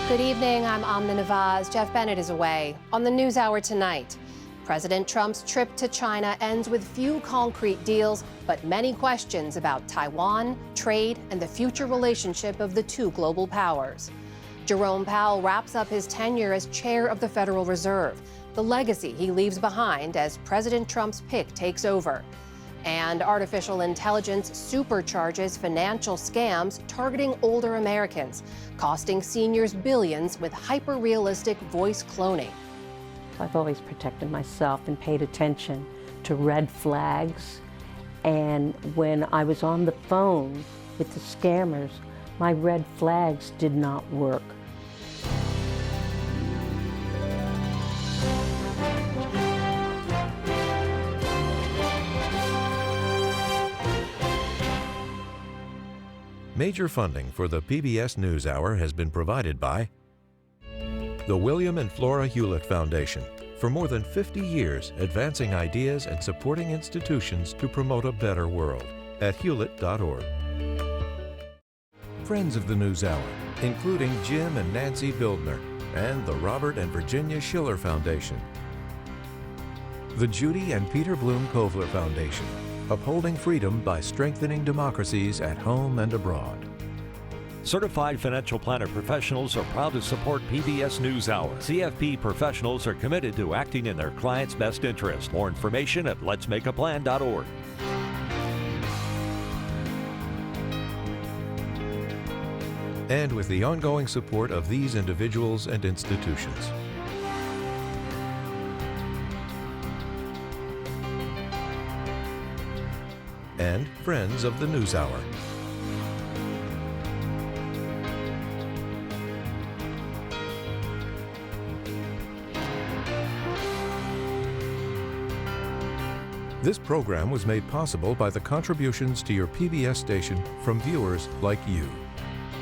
Good evening, I'm Amna Nawaz. Jeff Bennett is away. On the NewsHour tonight, President Trump's trip to China ends with few concrete deals, but many questions about Taiwan, trade, and the future relationship of the two global powers. Jerome Powell wraps up his tenure as chair of the Federal Reserve, the legacy he leaves behind as President Trump's pick takes over. And artificial intelligence supercharges financial scams targeting older Americans, costing seniors billions with hyper-realistic voice cloning. I've always protected myself and paid attention to red flags. And when I was on the phone with the scammers, my red flags did not work. Major funding for the PBS News Hour has been provided by the William and Flora Hewlett Foundation, for more than 50 years advancing ideas and supporting institutions to promote a better world, at hewlett.org. Friends of the News Hour, including Jim and Nancy Bildner, and the Robert and Virginia Schiller Foundation. The Judy and Peter Bloom Kovler Foundation, upholding freedom by strengthening democracies at home and abroad. Certified financial planner professionals are proud to support PBS News Hour. CFP professionals are committed to acting in their clients' best interest. More information at letsmakeaplan.org. And with the ongoing support of these individuals and institutions. And friends of the News Hour. This program was made possible by the contributions to your PBS station from viewers like you.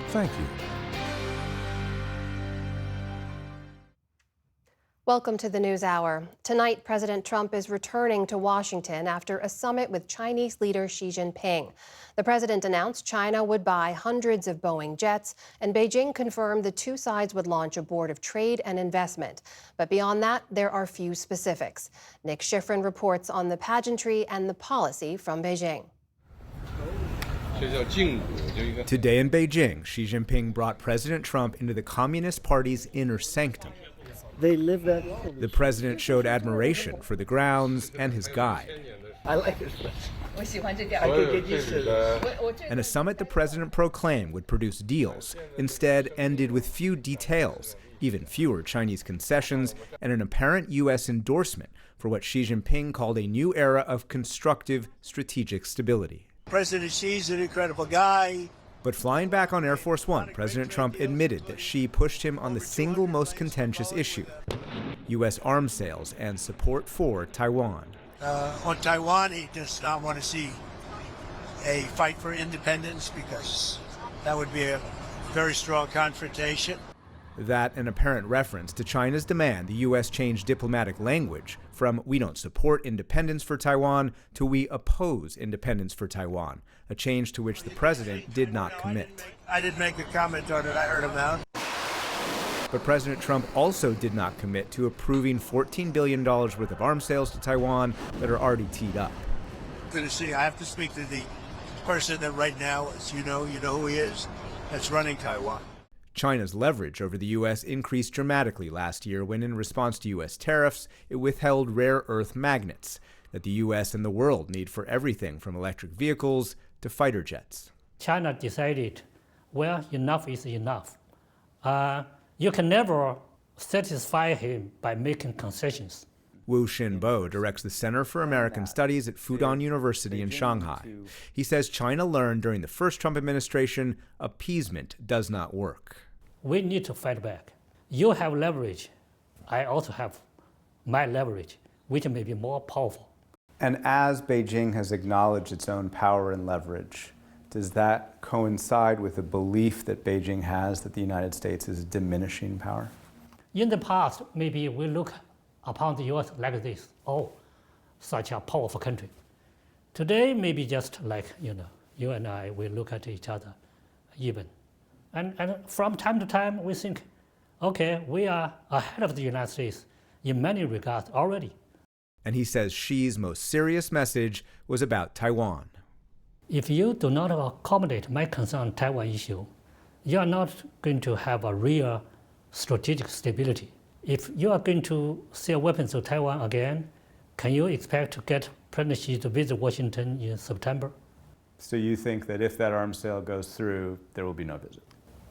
Thank you. Welcome to the NewsHour. Tonight, President Trump is returning to Washington after a summit with Chinese leader Xi Jinping. The president announced China would buy hundreds of Boeing jets, and Beijing confirmed the two sides would launch a board of trade and investment. But beyond that, there are few specifics. Nick Schifrin reports on the pageantry and the policy from Beijing. Today in Beijing, Xi Jinping brought President Trump into the Communist Party's inner sanctum. They live that. The president showed admiration for the grounds and his guide. I like it. I could get used to this. And a summit the president proclaimed would produce deals instead ended with few details, even fewer Chinese concessions, and an apparent U.S. endorsement for what Xi Jinping called a new era of constructive strategic stability. President Xi's an incredible guy. But flying back on Air Force One, President Trump admitted that Xi pushed him on the single most contentious issue, U.S. arms sales and support for Taiwan. On Taiwan, he does not want to see a fight for independence because that would be a very strong confrontation. That an apparent reference to China's demand the U.S. change diplomatic language from "we don't support independence for Taiwan" to "we oppose independence for Taiwan," a change to which the president did not commit. I didn't make a comment on it. I heard him out. But President Trump also did not commit to approving $14 billion worth of arms sales to Taiwan that are already teed up. Good to see. I have to speak to the person that right now, as you know who he is, that's running Taiwan. China's leverage over the U.S. increased dramatically last year when, in response to U.S. tariffs, it withheld rare earth magnets that the U.S. and the world need for everything from electric vehicles to fighter jets. China decided, well, enough is enough. You can never satisfy him by making concessions. Wu Xinbo directs the Center for American Studies at Fudan University in Shanghai. He says China learned during the first Trump administration appeasement does not work. We need to fight back. You have leverage. I also have my leverage, which may be more powerful. And as Beijing has acknowledged its own power and leverage, does that coincide with the belief that Beijing has that the United States is diminishing power? In the past, maybe we look upon the U.S. like this, oh, such a powerful country. Today, maybe just like, you and I, we look at each other even. And from time to time, we think okay, we are ahead of the United States in many regards already. And he says Xi's most serious message was about Taiwan. If you do not accommodate my concern on Taiwan issue, you are not going to have a real strategic stability. If you are going to sell weapons to Taiwan again, can you expect to get President Xi to visit Washington in September? So you think that if that arms sale goes through, there will be no visit?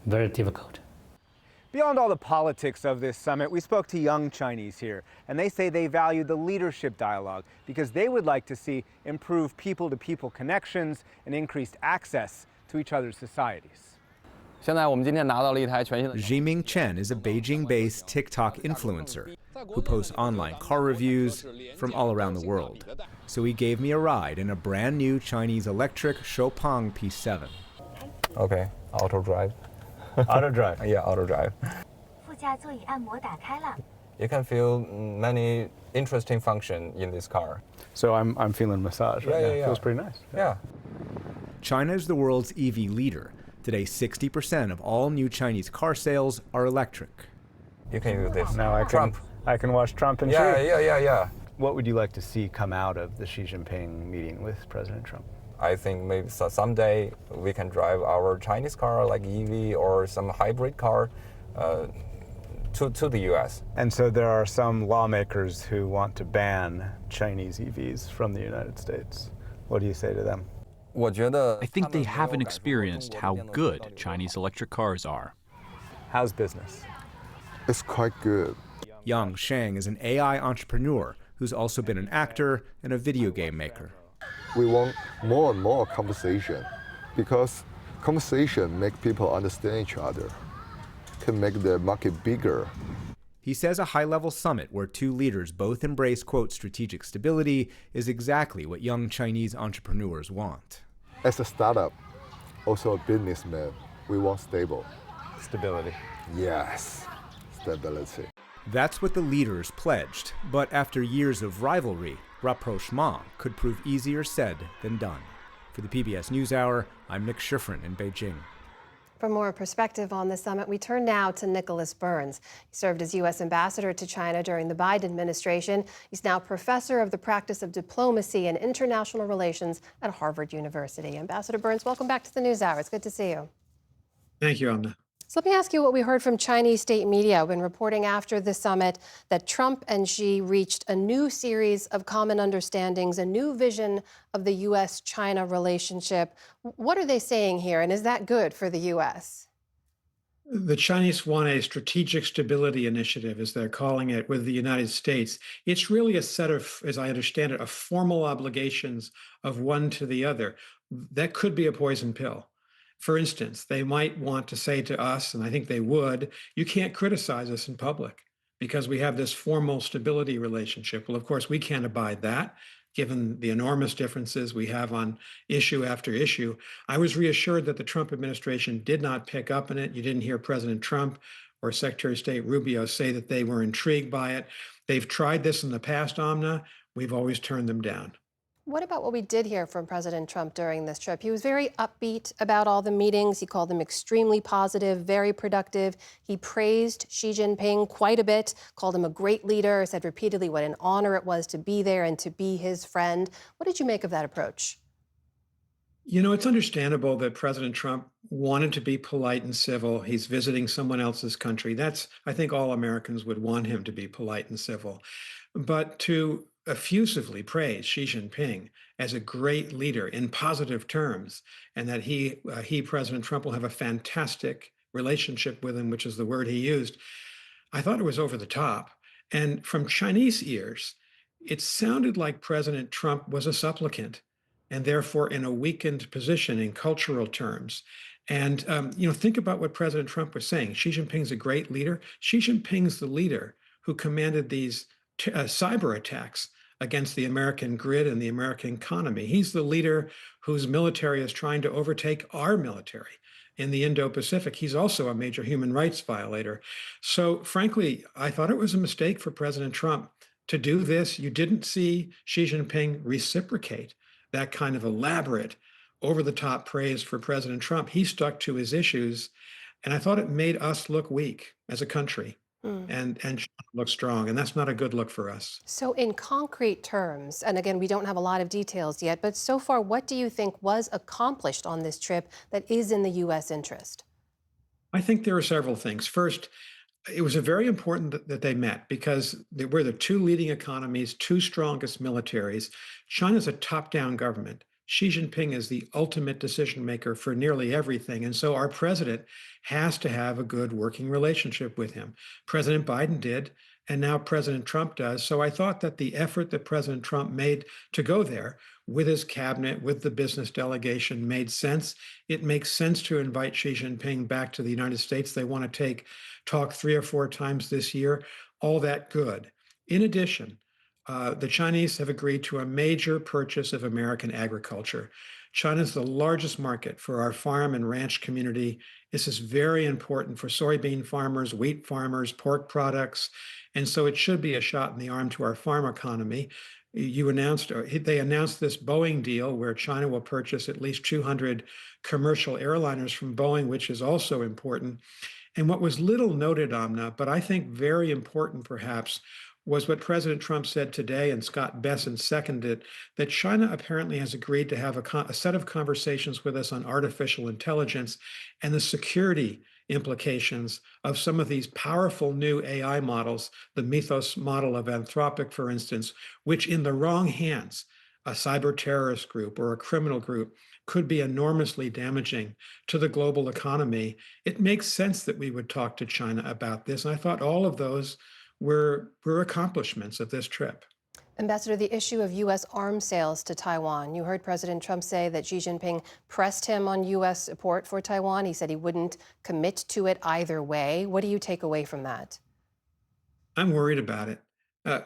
Very difficult. Beyond all the politics of this summit, we spoke to young Chinese here, and they say they value the leadership dialogue because they would like to see improved people-to-people connections and increased access to each other's societies. Jiming Chen is a Beijing-based TikTok influencer who posts online car reviews from all around the world. So he gave me a ride in a brand new Chinese electric Xpeng P7. Okay, auto drive. Auto drive? Yeah, auto drive. You can feel many interesting functions in this car. So I'm feeling massage right now. Feels pretty nice. Yeah. China is the world's EV leader. Today, 60% of all new Chinese car sales are electric. You can use this. Now I can watch Trump and Xi. Yeah. What would you like to see come out of the Xi Jinping meeting with President Trump? I think maybe someday we can drive our Chinese car like EV or some hybrid car to the U.S. And so there are some lawmakers who want to ban Chinese EVs from the United States. What do you say to them? I think they haven't experienced how good Chinese electric cars are. How's business? It's quite good. Yang Sheng is an AI entrepreneur who's also been an actor and a video game maker. We want more and more conversation because conversation make people understand each other, can make the market bigger. He says a high-level summit where two leaders both embrace, quote, strategic stability is exactly what young Chinese entrepreneurs want. As a startup, also a businessman, we want Stability. Yes, stability. That's what the leaders pledged, but after years of rivalry, rapprochement could prove easier said than done. For the PBS News Hour, I'm Nick Schifrin in Beijing. For more perspective on the summit, we turn now to Nicholas Burns. He served as U.S. ambassador to China during the Biden administration. He's now professor of the practice of diplomacy and international relations at Harvard University. Ambassador Burns, welcome back to the News Hour. It's good to see you. Thank you, Amna. So let me ask you what we heard from Chinese state media when reporting after the summit that Trump and Xi reached a new series of common understandings, a new vision of the U.S. China relationship. What are they saying here, and is that good for the U.S.? The Chinese want a strategic stability initiative, as they're calling it, with the United States. It's really a set of, as I understand it, of formal obligations of one to the other. That could be a poison pill. For instance, they might want to say to us, and I think they would, you can't criticize us in public because we have this formal stability relationship. Well, of course, we can't abide that, given the enormous differences we have on issue after issue. I was reassured that the Trump administration did not pick up on it. You didn't hear President Trump or Secretary of State Rubio say that they were intrigued by it. They've tried this in the past, Amna. We've always turned them down. What about what we did hear from President Trump during this trip? He was very upbeat about all the meetings. He called them extremely positive, very productive. He praised Xi Jinping quite a bit, called him a great leader, said repeatedly what an honor it was to be there and to be his friend. What did you make of that approach? You know, it's understandable that President Trump wanted to be polite and civil. He's visiting someone else's country. I think all Americans would want him to be polite and civil. But to effusively praise Xi Jinping as a great leader in positive terms, and that he, President Trump, will have a fantastic relationship with him, which is the word he used, I thought it was over the top. And from Chinese ears, it sounded like President Trump was a supplicant and therefore in a weakened position in cultural terms. And, think about what President Trump was saying. Xi Jinping's a great leader. Xi Jinping's the leader who commanded these cyber attacks against the American grid and the American economy. He's the leader whose military is trying to overtake our military in the Indo-Pacific. He's also a major human rights violator. So frankly, I thought it was a mistake for President Trump to do this. You didn't see Xi Jinping reciprocate that kind of elaborate, over-the-top praise for President Trump. He stuck to his issues. And I thought it made us look weak as a country and China look strong. And that's not a good look for us. So in concrete terms, and again, we don't have a lot of details yet, but so far, what do you think was accomplished on this trip that is in the U.S. interest? I think there are several things. First, it was a very important that they met because we're the two leading economies, two strongest militaries. China's a top-down government. Xi Jinping is the ultimate decision maker for nearly everything. And so our president has to have a good working relationship with him. President Biden did, and now President Trump does. So I thought that the effort that President Trump made to go there with his cabinet, with the business delegation, made sense. It makes sense to invite Xi Jinping back to the United States. They want to talk 3 or 4 times this year. All that good. In addition, the Chinese have agreed to a major purchase of American agriculture. China is the largest market for our farm and ranch community. This is very important for soybean farmers, wheat farmers, pork products. And so it should be a shot in the arm to our farm economy. They announced this Boeing deal where China will purchase at least 200 commercial airliners from Boeing, which is also important. And what was little noted, Amna, but I think very important perhaps, was what President Trump said today, and Scott Bessent seconded, that China apparently has agreed to have a set of conversations with us on artificial intelligence and the security implications of some of these powerful new AI models, the Mythos model of Anthropic, for instance, which in the wrong hands, a cyber terrorist group or a criminal group, could be enormously damaging to the global economy. It makes sense that we would talk to China about this. And I thought all of those were accomplishments of this trip. Ambassador, the issue of U.S. arms sales to Taiwan. You heard President Trump say that Xi Jinping pressed him on U.S. support for Taiwan. He said he wouldn't commit to it either way. What do you take away from that? I'm worried about it.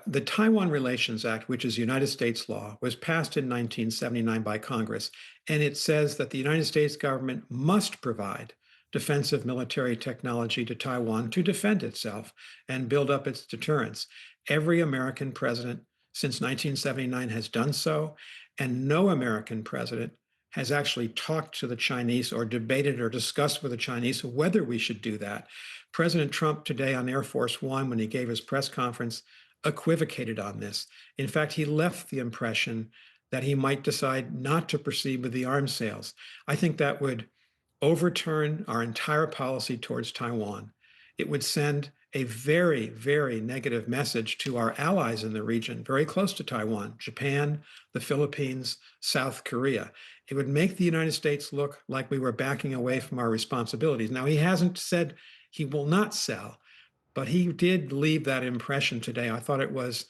The Taiwan Relations Act, which is United States law, was passed in 1979 by Congress, and it says that the United States government must provide defensive military technology to Taiwan to defend itself and build up its deterrence. Every American president since 1979 has done so, and no American president has actually talked to the Chinese or debated or discussed with the Chinese whether we should do that. President Trump today on Air Force One, when he gave his press conference, equivocated on this. In fact, he left the impression that he might decide not to proceed with the arms sales. I think that would overturn our entire policy towards Taiwan. It would send a very, very negative message to our allies in the region, very close to Taiwan, Japan, the Philippines, South Korea. It would make the United States look like we were backing away from our responsibilities. Now, he hasn't said he will not sell, but he did leave that impression today. I thought it was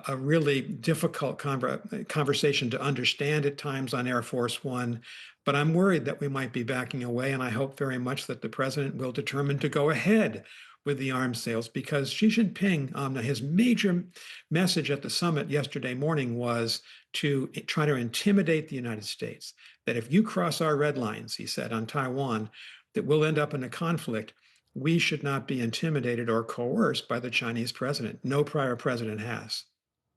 a really difficult conversation to understand at times on Air Force One. But I'm worried that we might be backing away, and I hope very much that the president will determine to go ahead with the arms sales, because Xi Jinping, his major message at the summit yesterday morning was to try to intimidate the United States, that if you cross our red lines, he said, on Taiwan, that we'll end up in a conflict. We should not be intimidated or coerced by the Chinese president. No prior president has.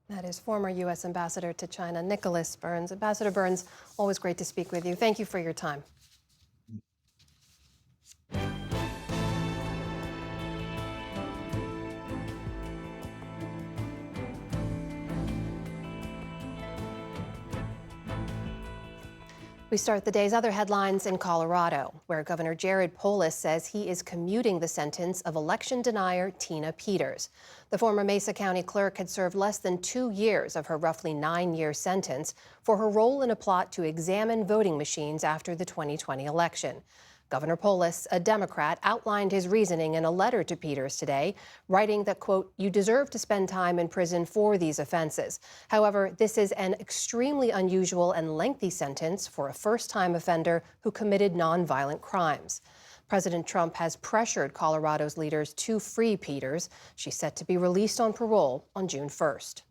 That is former U.S. Ambassador to China, Nicholas Burns. Ambassador Burns, always great to speak with you. Thank you for your time. We start the day's other headlines in Colorado, where Governor Jared Polis says he is commuting the sentence of election denier Tina Peters. The former Mesa County clerk had served less than 2 years of her roughly 9-year sentence for her role in a plot to examine voting machines after the 2020 election. Governor Polis, a Democrat, outlined his reasoning in a letter to Peters today, writing that, quote, "You deserve to spend time in prison for these offenses. However, this is an extremely unusual and lengthy sentence for a first-time offender who committed nonviolent crimes." President Trump has pressured Colorado's leaders to free Peters. She's set to be released on parole on June 1st.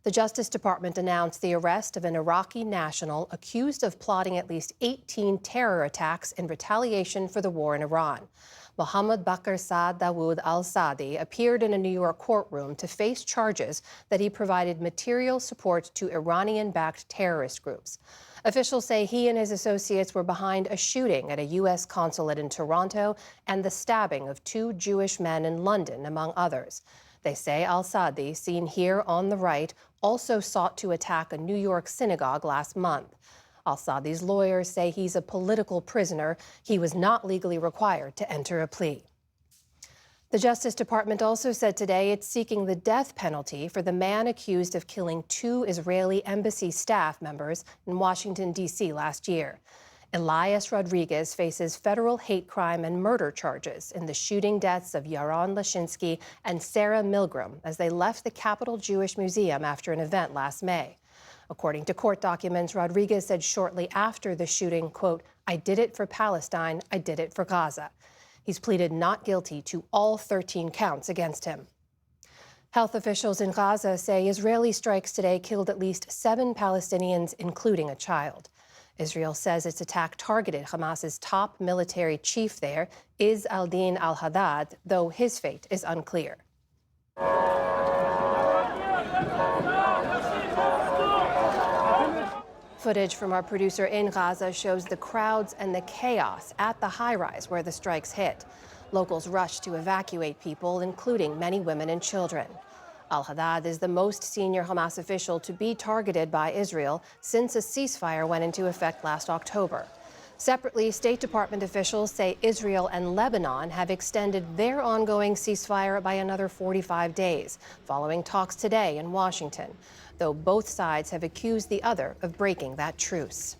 The Justice Department announced the arrest of an Iraqi national accused of plotting at least 18 terror attacks in retaliation for the war in Iran. Mohammed Bakr Saad Dawood al-Saadi appeared in a New York courtroom to face charges that he provided material support to Iranian-backed terrorist groups. Officials say he and his associates were behind a shooting at a U.S. consulate in Toronto and the stabbing of 2 Jewish men in London, among others. They say al-Saadi, seen here on the right, also sought to attack a New York synagogue last month. Al-Saadi's lawyers say he's a political prisoner. He was not legally required to enter a plea. The Justice Department also said today it's seeking the death penalty for the man accused of killing 2 Israeli embassy staff members in Washington, D.C. last year. Elias Rodriguez faces federal hate crime and murder charges in the shooting deaths of Yaron Lashinsky and Sarah Milgram as they left the Capitol Jewish Museum after an event last May. According to court documents, Rodriguez said shortly after the shooting, quote, "I did it for Palestine, I did it for Gaza." He's pleaded not guilty to all 13 counts against him. Health officials in Gaza say Israeli strikes today killed at least 7 Palestinians, including a child. Israel says its attack targeted Hamas's top military chief there, Izz al-Din al-Haddad, though his fate is unclear. Footage from our producer in Gaza shows the crowds and the chaos at the high-rise where the strikes hit. Locals rushed to evacuate people, including many women and children. Al-Haddad is the most senior Hamas official to be targeted by Israel since a ceasefire went into effect last October. Separately, State Department officials say Israel and Lebanon have extended their ongoing ceasefire by another 45 days, following talks today in Washington, though both sides have accused the other of breaking that truce.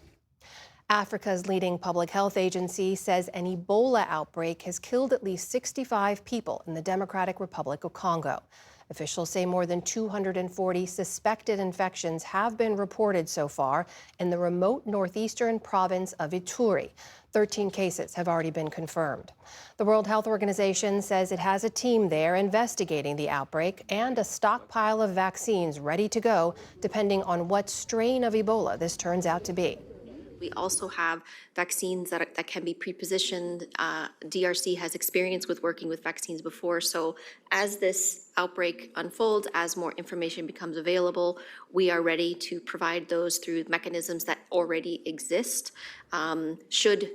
Africa's leading public health agency says an Ebola outbreak has killed at least 65 people in the Democratic Republic of Congo. Officials say more than 240 suspected infections have been reported so far in the remote northeastern province of Ituri. 13 cases have already been confirmed. The World Health Organization says it has a team there investigating the outbreak and a stockpile of vaccines ready to go, depending on what strain of Ebola this turns out to be. We also have vaccines that can be pre-positioned. DRC has experience with working with vaccines before. So as this outbreak unfolds, as more information becomes available, we are ready to provide those through mechanisms that already exist. Should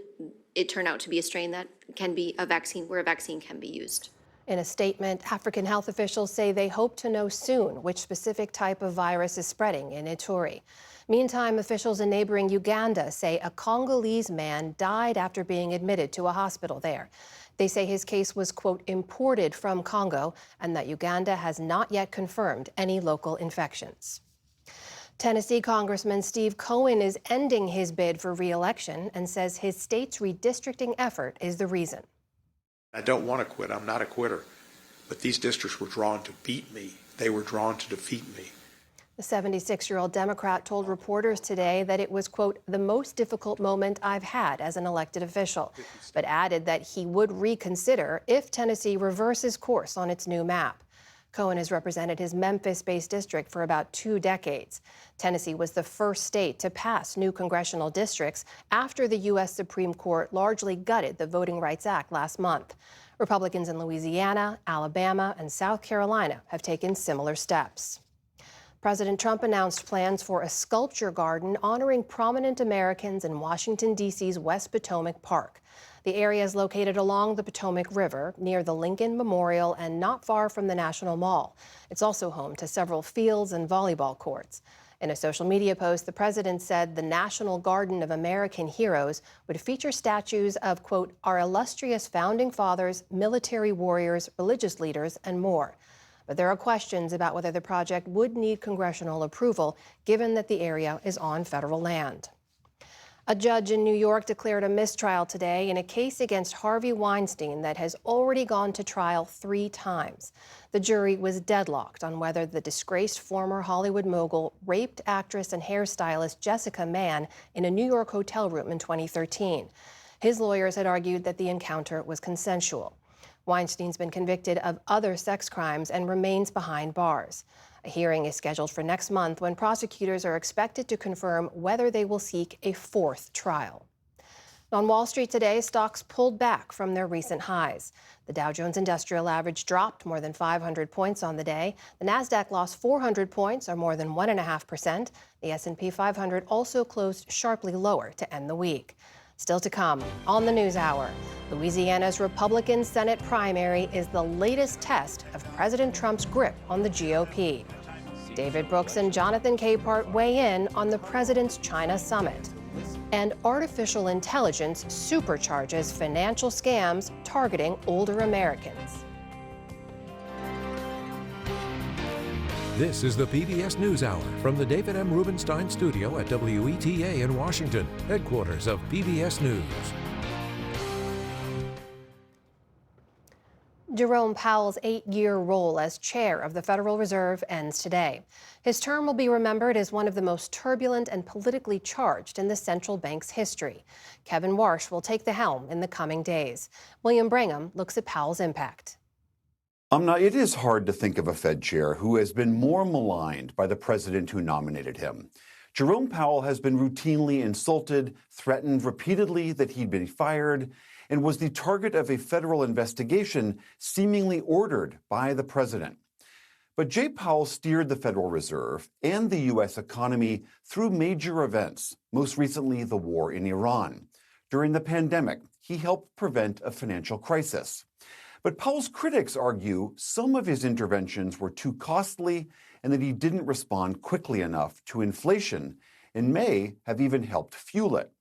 it turn out to be a strain that can be a vaccine, where a vaccine can be used. In a statement, African health officials say they hope to know soon which specific type of virus is spreading in Ituri. Meantime, officials in neighboring Uganda say a Congolese man died after being admitted to a hospital there. They say his case was, quote, imported from Congo, and that Uganda has not yet confirmed any local infections. Tennessee Congressman Steve Cohen is ending his bid for re-election and says his state's redistricting effort is the reason. I don't want to quit. I'm not a quitter. But these districts were drawn to beat me. They were drawn to defeat me. The 76-year-old Democrat told reporters today that it was, quote, the most difficult moment I've had as an elected official, but added that he would reconsider if Tennessee reverses course on its new map. Cohen has represented his Memphis-based district for about 2 decades. Tennessee was the first state to pass new congressional districts after the U.S. Supreme Court largely gutted the Voting Rights Act last month. Republicans in Louisiana, Alabama, and South Carolina have taken similar steps. President Trump announced plans for a sculpture garden honoring prominent Americans in Washington, D.C.'s West Potomac Park. The area is located along the Potomac River, near the Lincoln Memorial and not far from the National Mall. It's also home to several fields and volleyball courts. In a social media post, the president said the National Garden of American Heroes would feature statues of, quote, our illustrious founding fathers, military warriors, religious leaders, and more. But there are questions about whether the project would need congressional approval, given that the area is on federal land. A judge in New York declared a mistrial today in a case against Harvey Weinstein that has already gone to trial 3 times. The jury was deadlocked on whether the disgraced former Hollywood mogul raped actress and hairstylist Jessica Mann in a New York hotel room in 2013. His lawyers had argued that the encounter was consensual. Weinstein's been convicted of other sex crimes and remains behind bars. A hearing is scheduled for next month when prosecutors are expected to confirm whether they will seek a fourth trial. On Wall Street today, stocks pulled back from their recent highs. The Dow Jones Industrial Average dropped more than 500 points on the day. The Nasdaq lost 400 points, or more than 1.5%. The S&P 500 also closed sharply lower to end the week. Still to come on the NewsHour, Louisiana's Republican Senate primary is the latest test of President Trump's grip on the GOP. David Brooks and Jonathan Capehart weigh in on the president's China summit. And artificial intelligence supercharges financial scams targeting older Americans. This is the PBS News Hour from the David M. Rubenstein Studio at WETA in Washington, headquarters of PBS News. Jerome Powell's 8-year role as chair of the Federal Reserve ends today. His term will be remembered as one of the most turbulent and politically charged in the central bank's history. Kevin Warsh will take the helm in the coming days. William Brigham looks at Powell's impact. It is hard to think of a Fed chair who has been more maligned by the president who nominated him. Jerome Powell has been routinely insulted, threatened repeatedly that he'd been fired, and was the target of a federal investigation seemingly ordered by the president. But Jay Powell steered the Federal Reserve and the U.S. economy through major events, most recently the war in Iran. During the pandemic, he helped prevent a financial crisis. But Powell's critics argue some of his interventions were too costly and that he didn't respond quickly enough to inflation and may have even helped fuel it.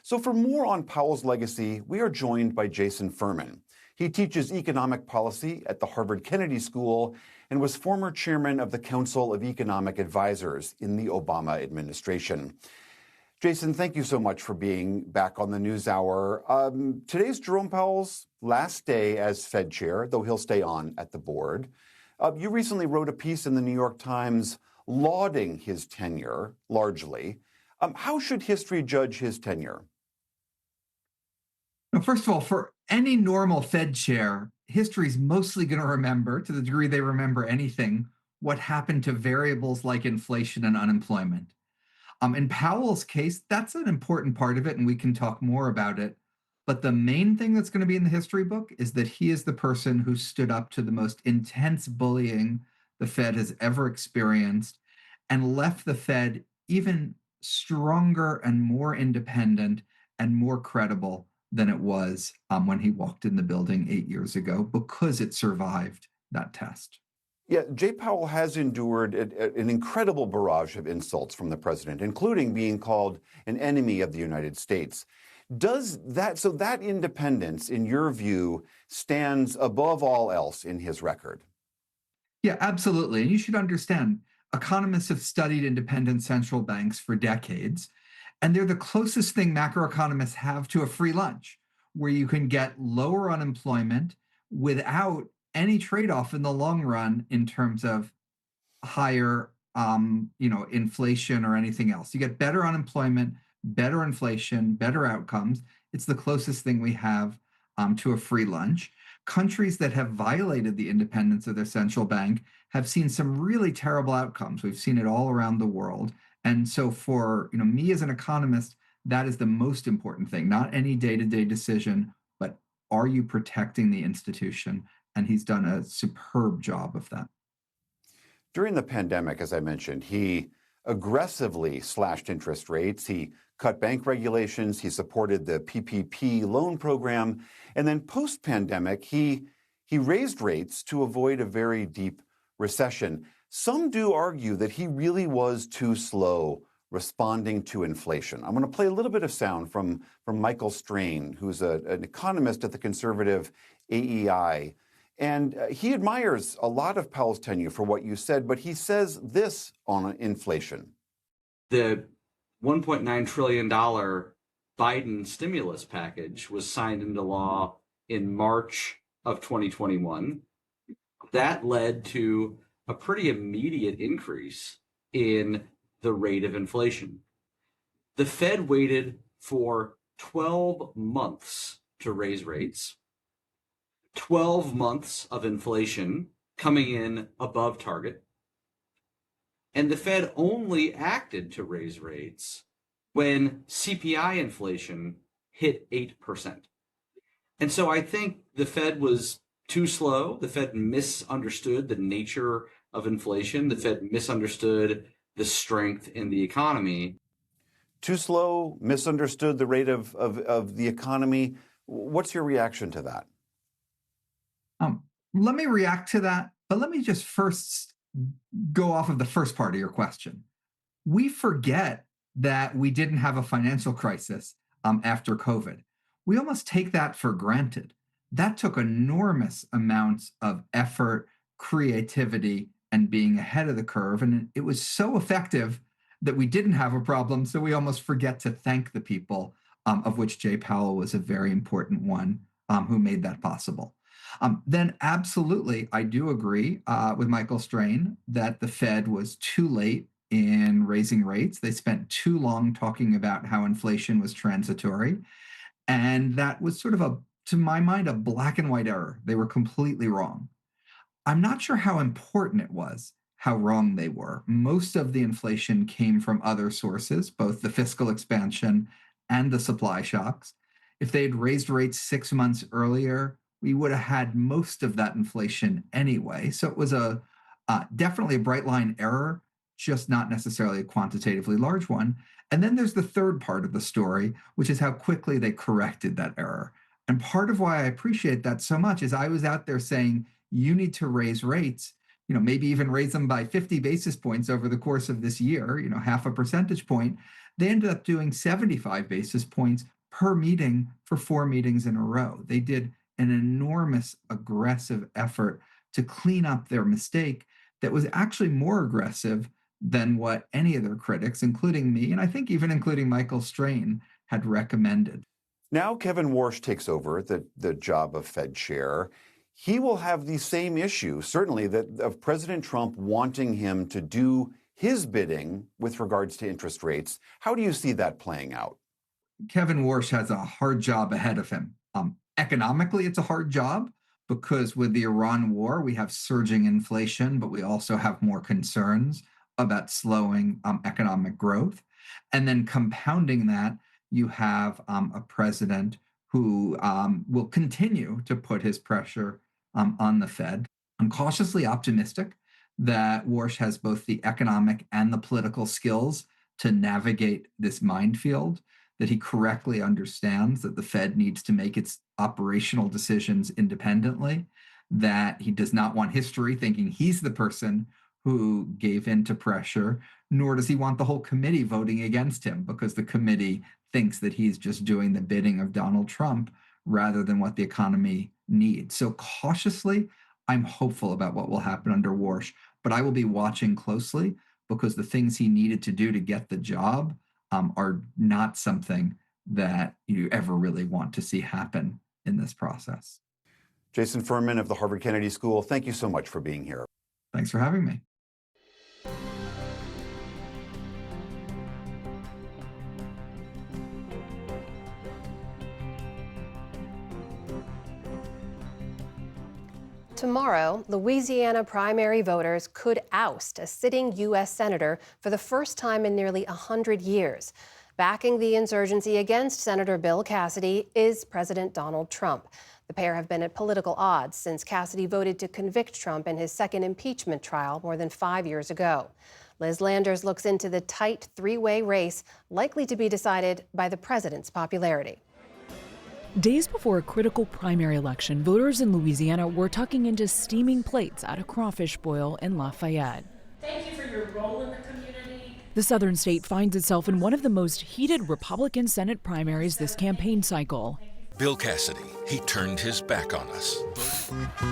So for more on Powell's legacy, we are joined by Jason Furman. He teaches economic policy at the Harvard Kennedy School and was former chairman of the Council of Economic Advisors in the Obama administration. Jason, thank you so much for being back on the NewsHour. Today's Jerome Powell's last day as Fed chair, though he'll stay on at the board. You recently wrote a piece in the New York Times lauding his tenure, largely. How should history judge his tenure? Well, first of all, for any normal Fed chair, history's mostly going to remember, to the degree they remember anything, what happened to variables like inflation and unemployment. In Powell's case, that's an important part of it, and we can talk more about it. But the main thing that's going to be in the history book is that he is the person who stood up to the most intense bullying the Fed has ever experienced and left the Fed even stronger and more independent and more credible than it was when he walked in the building 8 years ago, because it survived that test. Yeah, Jay Powell has endured an incredible barrage of insults from the president, including being called an enemy of the United States. So that independence, in your view, stands above all else in his record? Yeah, absolutely. And you should understand, economists have studied independent central banks for decades, and they're the closest thing macroeconomists have to a free lunch, where you can get lower unemployment without any trade-off in the long run in terms of higher, inflation or anything else. You get better unemployment, better inflation, better outcomes. It's the closest thing we have to a free lunch. Countries that have violated the independence of their central bank have seen some really terrible outcomes. We've seen it all around the world. And so for me as an economist, that is the most important thing, not any day-to-day decision, but are you protecting the institution? And he's done a superb job of that. During the pandemic, as I mentioned, he aggressively slashed interest rates. He cut bank regulations. He supported the PPP loan program. And then post-pandemic, he raised rates to avoid a very deep recession. Some do argue that he really was too slow responding to inflation. I'm going to play a little bit of sound from Michael Strain, who's an economist at the conservative AEI. And he admires a lot of Powell's tenure for what you said, but he says this on inflation. The $1.9 trillion Biden stimulus package was signed into law in March of 2021. That led to a pretty immediate increase in the rate of inflation. The Fed waited for 12 months to raise rates. 12 months of inflation coming in above target. And the Fed only acted to raise rates when CPI inflation hit 8%. And so I think the Fed was too slow. The Fed misunderstood the nature of inflation. The Fed misunderstood the strength in the economy. Too slow, misunderstood the rate of the economy. What's your reaction to that? Let me react to that, but let me just first go off of the first part of your question. We forget that we didn't have a financial crisis after COVID. We almost take that for granted. That took enormous amounts of effort, creativity, and being ahead of the curve. And it was so effective that we didn't have a problem. So we almost forget to thank the people, of which Jay Powell was a very important one, who made that possible. Then absolutely, I do agree with Michael Strain that the Fed was too late in raising rates. They spent too long talking about how inflation was transitory. And that was sort of to my mind, a black and white error. They were completely wrong. I'm not sure how important it was how wrong they were. Most of the inflation came from other sources, both the fiscal expansion and the supply shocks. If they'd raised rates 6 months earlier, we would have had most of that inflation anyway. So it was definitely a bright line error, just not necessarily a quantitatively large one. And then there's the third part of the story, which is how quickly they corrected that error. And part of why I appreciate that so much is I was out there saying, you need to raise rates, maybe even raise them by 50 basis points over the course of this year, half a percentage point. They ended up doing 75 basis points per meeting for 4 meetings in a row. They did an enormous aggressive effort to clean up their mistake that was actually more aggressive than what any of their critics, including me, and I think even including Michael Strain, had recommended. Now Kevin Warsh takes over the job of Fed chair. He will have the same issue, certainly, of President Trump wanting him to do his bidding with regards to interest rates. How do you see that playing out? Kevin Warsh has a hard job ahead of him. Economically, it's a hard job because with the Iran war, we have surging inflation, but we also have more concerns about slowing economic growth. And then compounding that, you have a president who will continue to put his pressure on the Fed. I'm cautiously optimistic that Warsh has both the economic and the political skills to navigate this minefield, that he correctly understands that the Fed needs to make its operational decisions independently, that he does not want history thinking he's the person who gave in to pressure, nor does he want the whole committee voting against him because the committee thinks that he's just doing the bidding of Donald Trump rather than what the economy needs. So cautiously, I'm hopeful about what will happen under Warsh, but I will be watching closely because the things he needed to do to get the job are not something that you ever really want to see happen in this process. Jason Furman of the Harvard Kennedy School, thank you so much for being here. Thanks for having me. Tomorrow, Louisiana primary voters could oust a sitting U.S. senator for the first time in nearly 100 years. Backing the insurgency against Senator Bill Cassidy is President Donald Trump. The pair have been at political odds since Cassidy voted to convict Trump in his second impeachment trial more than 5 years ago. Liz Landers looks into the tight three-way race likely to be decided by the president's popularity. Days before a critical primary election, voters in Louisiana were tucking into steaming plates at a crawfish boil in Lafayette. Thank you for your role in the community. The southern state finds itself in one of the most heated Republican Senate primaries this campaign cycle. Bill Cassidy, he turned his back on us.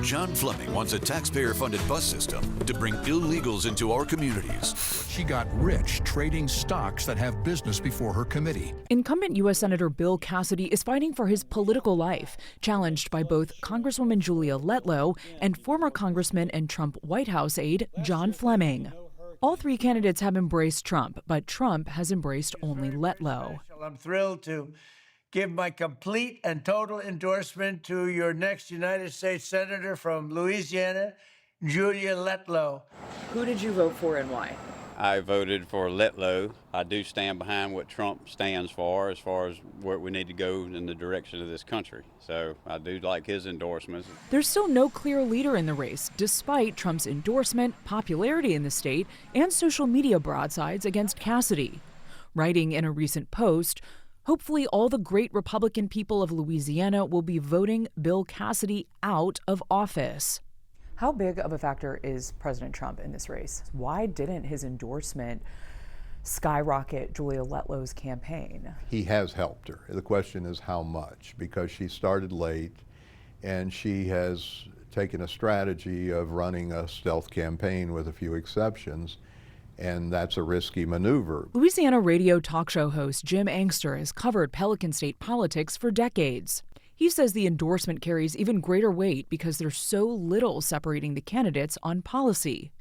John Fleming wants a taxpayer-funded bus system to bring illegals into our communities. She got rich trading stocks that have business before her committee. Incumbent U.S. Senator Bill Cassidy is fighting for his political life, challenged by both Congresswoman Julia Letlow and former Congressman and Trump White House aide John Fleming. All three candidates have embraced Trump, but Trump has embraced only Letlow. I'm thrilled to give my complete and total endorsement to your next United States Senator from Louisiana, Julia Letlow. Who did you vote for and why? I voted for Letlow. I do stand behind what Trump stands for as where we need to go in the direction of this country. So I do like his endorsements. There's still no clear leader in the race, despite Trump's endorsement, popularity in the state, and social media broadsides against Cassidy. Writing in a recent post, hopefully all the great Republican people of Louisiana will be voting Bill Cassidy out of office. How big of a factor is President Trump in this race? Why didn't his endorsement skyrocket Julia Letlow's campaign? He has helped her. The question is how much, because she started late and she has taken a strategy of running a stealth campaign with a few exceptions, and that's a risky maneuver. Louisiana radio talk show host Jim Angster has covered Pelican State politics for decades. He says the endorsement carries even greater weight because there's so little separating the candidates on policy.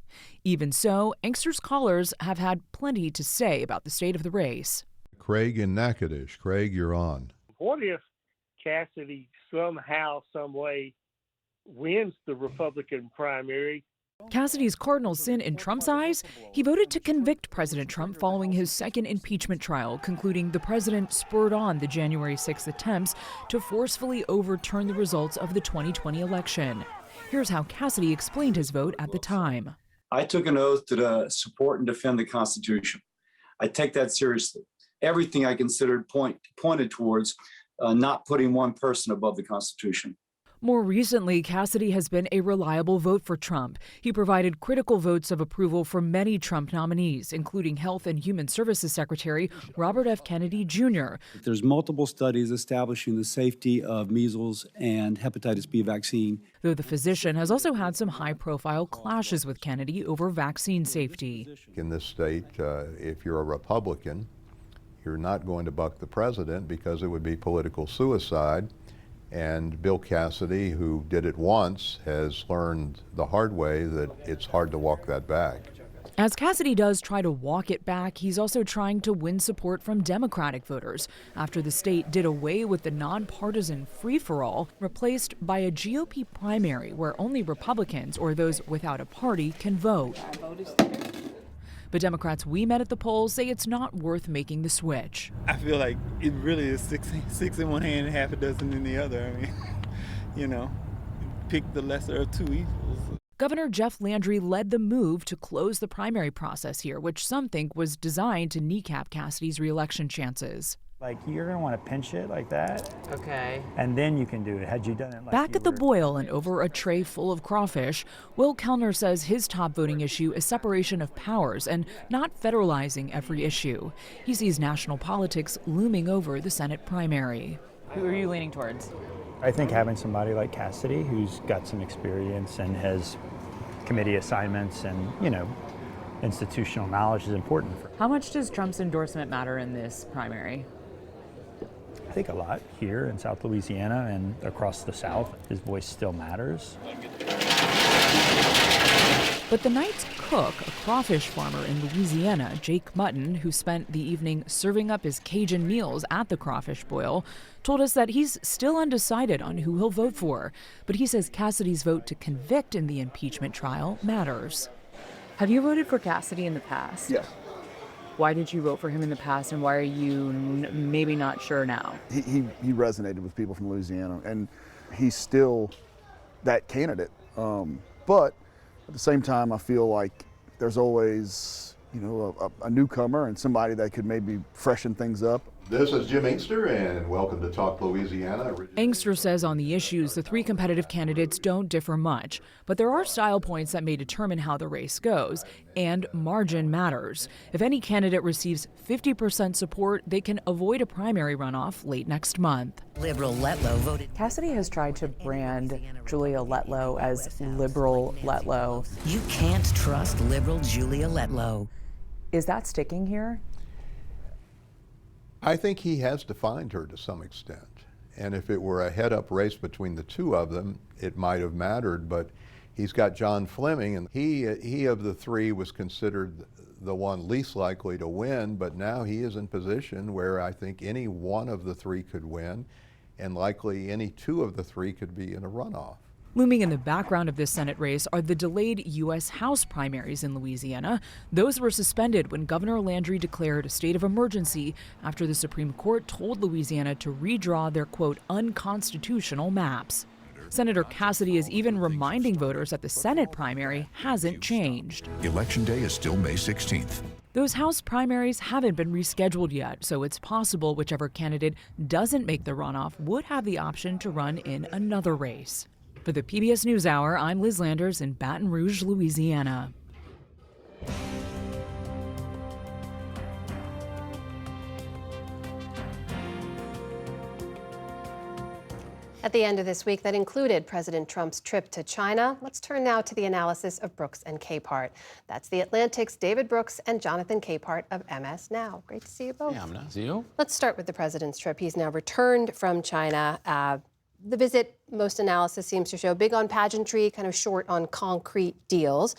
Even so, Angster's callers have had plenty to say about the state of the race. Craig in Natchitoches. Craig, you're on. What if Cassidy somehow, some way wins the Republican primary? Cassidy's cardinal sin in Trump's eyes? He voted to convict President Trump following his second impeachment trial, concluding the president spurred on the January 6th attempts to forcefully overturn the results of the 2020 election. Here's how Cassidy explained his vote at the time. I took an oath to support and defend the Constitution. I take that seriously. Everything I considered pointed towards not putting one person above the Constitution. More recently, Cassidy has been a reliable vote for Trump. He provided critical votes of approval for many Trump nominees, including Health and Human Services Secretary Robert F. Kennedy Jr. There's multiple studies establishing the safety of measles and hepatitis B vaccine. Though the physician has also had some high-profile clashes with Kennedy over vaccine safety. In this state, if you're a Republican, you're not going to buck the president because it would be political suicide. And Bill Cassidy, who did it once, has learned the hard way that it's hard to walk that back. As Cassidy does try to walk it back, he's also trying to win support from Democratic voters after the state did away with the nonpartisan free-for-all, replaced by a GOP primary where only Republicans or those without a party can vote. But Democrats we met at the polls say it's not worth making the switch. I feel like it really is six in one hand and half a dozen in the other. I mean, pick the lesser of two evils. Governor Jeff Landry led the move to close the primary process here, which some think was designed to kneecap Cassidy's reelection chances. Like, you're going to want to pinch it like that. Okay. And then you can do it. Had you done it like Back at the boil and over a tray full of crawfish, Will Kellner says his top voting issue is separation of powers and not federalizing every issue. He sees national politics looming over the Senate primary. Who are you leaning towards? I think having somebody like Cassidy who's got some experience and has committee assignments and, institutional knowledge is important. How much does Trump's endorsement matter in this primary? I think a lot here in South Louisiana and across the South. His voice still matters. But the night's cook, a crawfish farmer in Louisiana, Jake Mutton, who spent the evening serving up his Cajun meals at the crawfish boil, told us that he's still undecided on who he'll vote for. But he says Cassidy's vote to convict in the impeachment trial matters. Have you voted for Cassidy in the past? Yes. Why did you vote for him in the past, and why are you maybe not sure now? He resonated with people from Louisiana, and he's still that candidate. But at the same time, I feel like there's always, a newcomer and somebody that could maybe freshen things up. This is Jim Angster, and welcome to Talk Louisiana. Angster says on the issues, the three competitive candidates don't differ much, but there are style points that may determine how the race goes, and margin matters. If any candidate receives 50% support, they can avoid a primary runoff late next month. Liberal Letlow voted. Cassidy has tried to brand Julia Letlow as liberal Letlow. You can't trust liberal Julia Letlow. Is that sticking here? I think he has defined her to some extent. And if it were a head-up race between the two of them, it might have mattered. But he's got John Fleming, and he of the three was considered the one least likely to win. But now he is in position where I think any one of the three could win, and likely any two of the three could be in a runoff. Looming in the background of this Senate race are the delayed U.S. House primaries in Louisiana. Those were suspended when Governor Landry declared a state of emergency after the Supreme Court told Louisiana to redraw their, quote, unconstitutional maps. Senator Cassidy is even reminding voters that the Senate primary hasn't changed. Election Day is still May 16th. Those House primaries haven't been rescheduled yet, so it's possible whichever candidate doesn't make the runoff would have the option to run in another race. For the PBS News Hour, I'm Liz Landers in Baton Rouge, Louisiana. At the end of this week, that included President Trump's trip to China. Let's turn now to the analysis of Brooks and Capehart. That's The Atlantic's David Brooks and Jonathan Capehart of MS Now. Great to see you both. Yeah, I'm nice. See you. Let's start with the president's trip. He's now returned from China. The visit, most analysis seems to show, big on pageantry, kind of short on concrete deals.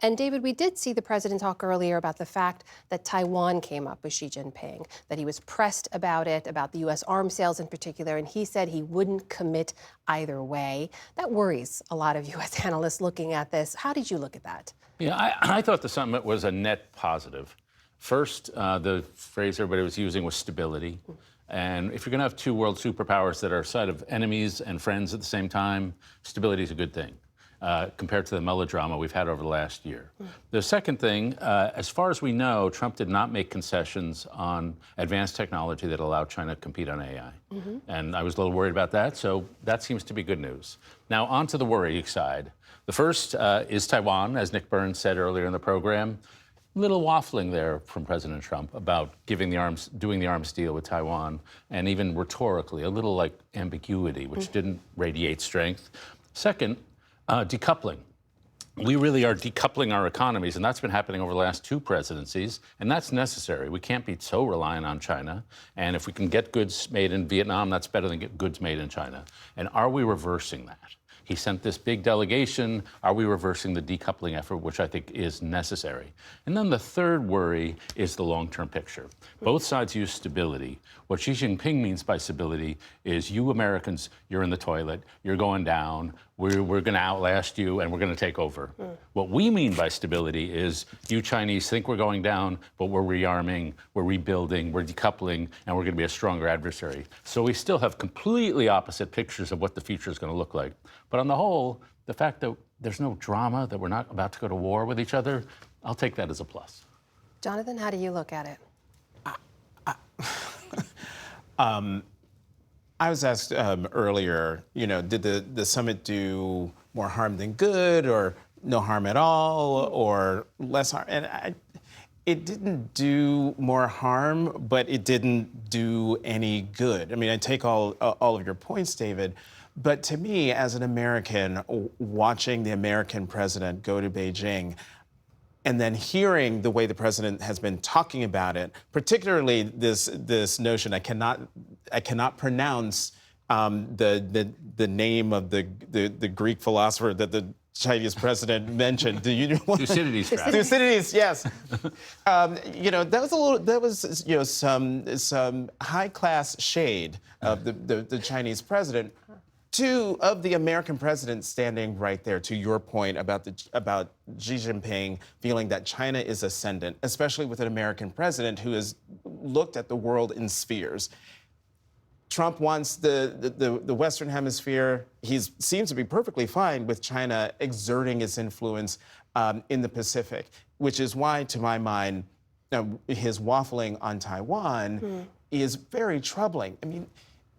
And David, we did see the president talk earlier about the fact that Taiwan came up with Xi Jinping, that he was pressed about it, about the U.S. arms sales in particular, and he said he wouldn't commit either way. That worries a lot of U.S. analysts looking at this. How did you look at that? Yeah, I thought the summit was a net positive. First, the phrase everybody was using was stability. And if you're going to have two world superpowers that are a side of enemies and friends at the same time, stability is a good thing compared to the melodrama we've had over the last year. The second thing, as far as we know, Trump did not make concessions on advanced technology that allowed China to compete on AI. And I was a little worried about that, so that seems to be good news. Now, on to the worry side. The first is Taiwan, as Nick Burns said earlier in the program. Little waffling there from President Trump about doing the arms deal with Taiwan, and even rhetorically, a little like ambiguity, which didn't radiate strength. Second, decoupling. We really are decoupling our economies, and that's been happening over the last two presidencies, and that's necessary. We can't be so reliant on China, and if we can get goods made in Vietnam, that's better than get goods made in China. And are we reversing that? He sent this big delegation. Are we reversing the decoupling effort, which I think is necessary? And then the third worry is the long-term picture. Both sides use stability. What Xi Jinping means by stability is you Americans, you're in the toilet, you're going down, we're going to outlast you, and we're going to take over. What we mean by stability is you Chinese think we're going down, but we're rearming, we're rebuilding, we're decoupling, and we're going to be a stronger adversary. So we still have completely opposite pictures of what the future is going to look like. But on the whole, the fact that there's no drama, that we're not about to go to war with each other, I'll take that as a plus. Jonathan, how do you look at it? I was asked earlier, did the summit do more harm than good, or no harm at all, or less harm? And it didn't do more harm, but it didn't do any good. I mean, I take all of your points, David. But to me, as an American, watching the American president go to Beijing and then hearing the way the president has been talking about it, particularly this notion, I cannot pronounce the name of the Greek philosopher that the Chinese president mentioned. Do you know what? Thucydides. Thucydides, yes. That was some high class shade of the Chinese president. Two of the American presidents standing right there, to your point about Xi Jinping feeling that China is ascendant, especially with an American president who has looked at the world in spheres. Trump wants the Western Hemisphere. He seems to be perfectly fine with China exerting its influence in the Pacific, which is why, to my mind, his waffling on Taiwan is very troubling. I mean,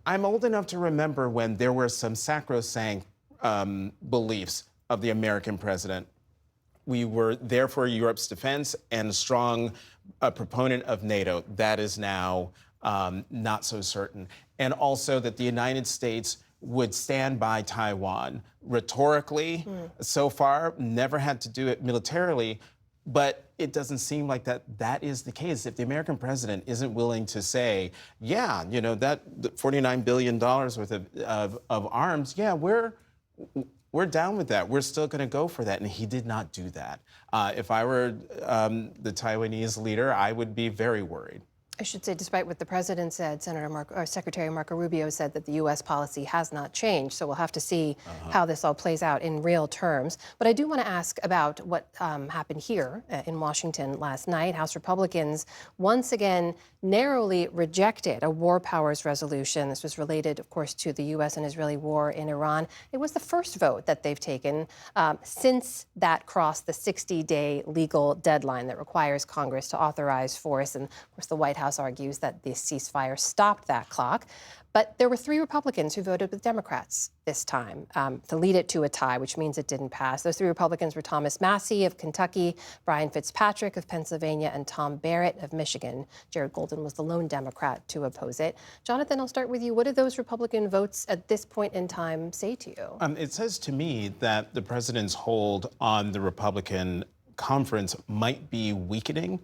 I'm old enough to remember when there were some sacrosanct beliefs of the American president. We were there for Europe's defense and a strong proponent of NATO. That is now not so certain. And also that the United States would stand by Taiwan. Rhetorically, so far, never had to do it militarily, but it doesn't seem like that is the case. If the American president isn't willing to say, yeah, that $49 billion worth of arms, yeah, we're down with that. We're still going to go for that. And he did not do that. If I were the Taiwanese leader, I would be very worried. I should say, despite what the president said, Secretary Marco Rubio said that the U.S. policy has not changed. So we'll have to see how this all plays out in real terms. But I do want to ask about what happened here in Washington last night. House Republicans once again narrowly rejected a war powers resolution. This was related, of course, to the U.S. and Israeli war in Iran. It was the first vote that they've taken since that crossed the 60-day legal deadline that requires Congress to authorize force. And, of course, the White House argues that the ceasefire stopped that clock. But there were 3 Republicans who voted with Democrats this time to lead it to a tie, which means it didn't pass. Those 3 Republicans were Thomas Massie of Kentucky, Brian Fitzpatrick of Pennsylvania, and Tom Barrett of Michigan. Jared Golden was the lone Democrat to oppose it. Jonathan, I'll start with you. What do those Republican votes at this point in time say to you? It says to me that the president's hold on the Republican conference might be weakening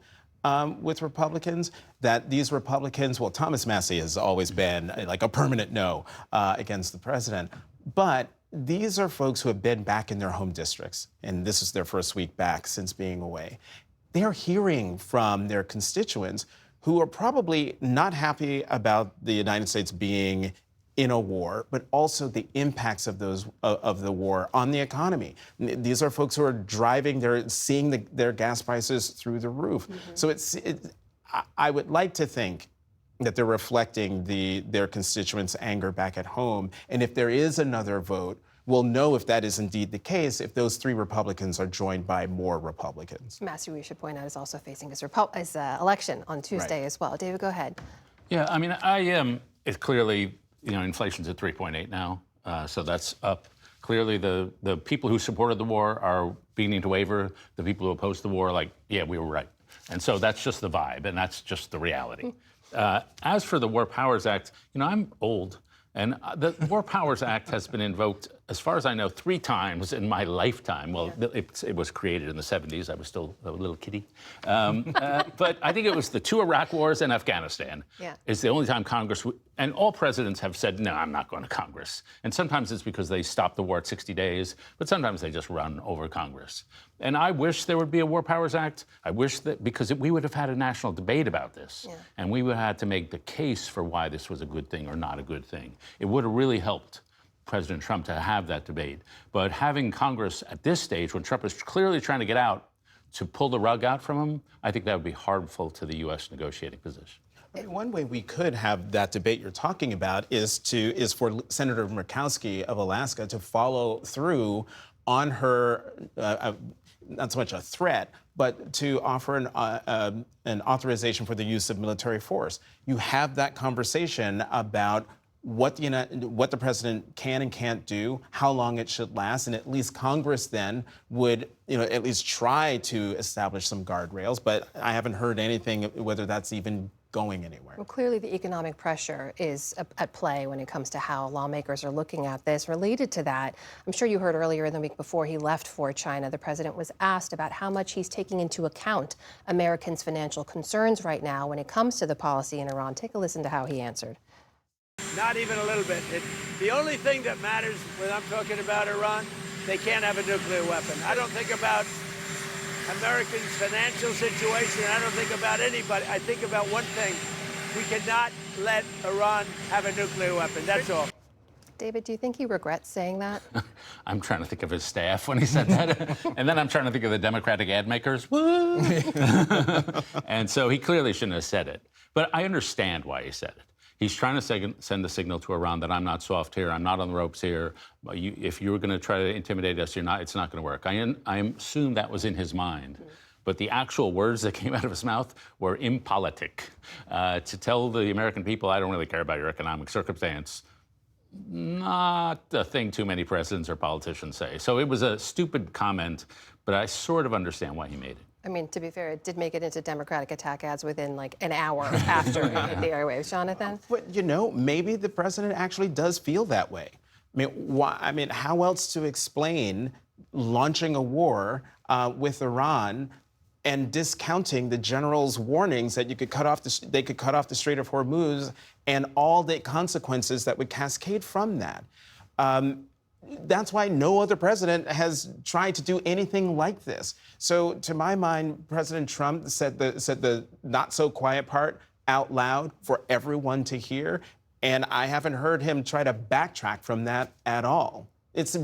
with Republicans, that these Republicans, well, Thomas Massie has always been like a permanent no against the president, but these are folks who have been back in their home districts, and this is their first week back since being away. They're hearing from their constituents who are probably not happy about the United States being in a war, but also the impacts of the war on the economy. These are folks who are driving, they're seeing their gas prices through the roof. So I would like to think that they're reflecting their constituents' anger back at home. And if there is another vote, we'll know if that is indeed the case if those 3 Republicans are joined by more Republicans. Massie, we should point out, is also facing his election on Tuesday as well. David, go ahead. Yeah, I mean, it's clearly, inflation's at 3.8 now, so that's up. Clearly, the people who supported the war are beginning to waver. The people who opposed the war are like, yeah, we were right. And so that's just the vibe, and that's just the reality. As for the War Powers Act, I'm old, and the War Powers Act has been invoked, as far as I know, 3 times in my lifetime. Well, it was created in the 70s. I was still a little kiddie. But I think it was the 2 Iraq wars and Afghanistan. It's the only time Congress, and all presidents have said, no, I'm not going to Congress. And sometimes it's because they stopped the war at 60 days, but sometimes they just run over Congress. And I wish there would be a War Powers Act. I wish that, because we would have had a national debate about this. And we would have had to make the case for why this was a good thing or not a good thing. It would have really helped President Trump to have that debate. But having Congress at this stage, when Trump is clearly trying to get out, to pull the rug out from him, I think that would be harmful to the U.S. negotiating position. One way we could have that debate you're talking about is for Senator Murkowski of Alaska to follow through on her, not so much a threat, but to offer an authorization for the use of military force. You have that conversation about what the president can and can't do, how long it should last, and at least Congress then would, at least try to establish some guardrails. But I haven't heard anything whether that's even going anywhere. Well, clearly the economic pressure is at play when it comes to how lawmakers are looking at this. Related to that, I'm sure you heard earlier in the week before he left for China, the president was asked about how much he's taking into account Americans' financial concerns right now when it comes to the policy in Iran. Take a listen to how he answered. Not even a little bit. The only thing that matters when I'm talking about Iran, they can't have a nuclear weapon. I don't think about Americans' financial situation. I don't think about anybody. I think about one thing. We cannot let Iran have a nuclear weapon. That's all. David, do you think he regrets saying that? I'm trying to think of his staff when he said that. And then I'm trying to think of the Democratic ad makers. Woo! And so he clearly shouldn't have said it. But I understand why he said it. He's trying to send a signal to Iran that I'm not soft here, I'm not on the ropes here. If you were going to try to intimidate us, it's not going to work. I assume that was in his mind. But the actual words that came out of his mouth were impolitic. To tell the American people, I don't really care about your economic circumstance, not a thing too many presidents or politicians say. So it was a stupid comment, but I sort of understand why he made it. I mean, to be fair, it did make it into Democratic attack ads within like an hour after it hit the airwaves. Jonathan? But, maybe the president actually does feel that way. I mean, how else to explain launching a war with Iran and discounting the general's warnings that they could cut off the Strait of Hormuz and all the consequences that would cascade from that. That's why no other president has tried to do anything like this. So, to my mind, President Trump said the not so quiet part. out loud for everyone to hear. And I haven't heard him try to backtrack from that at all. It's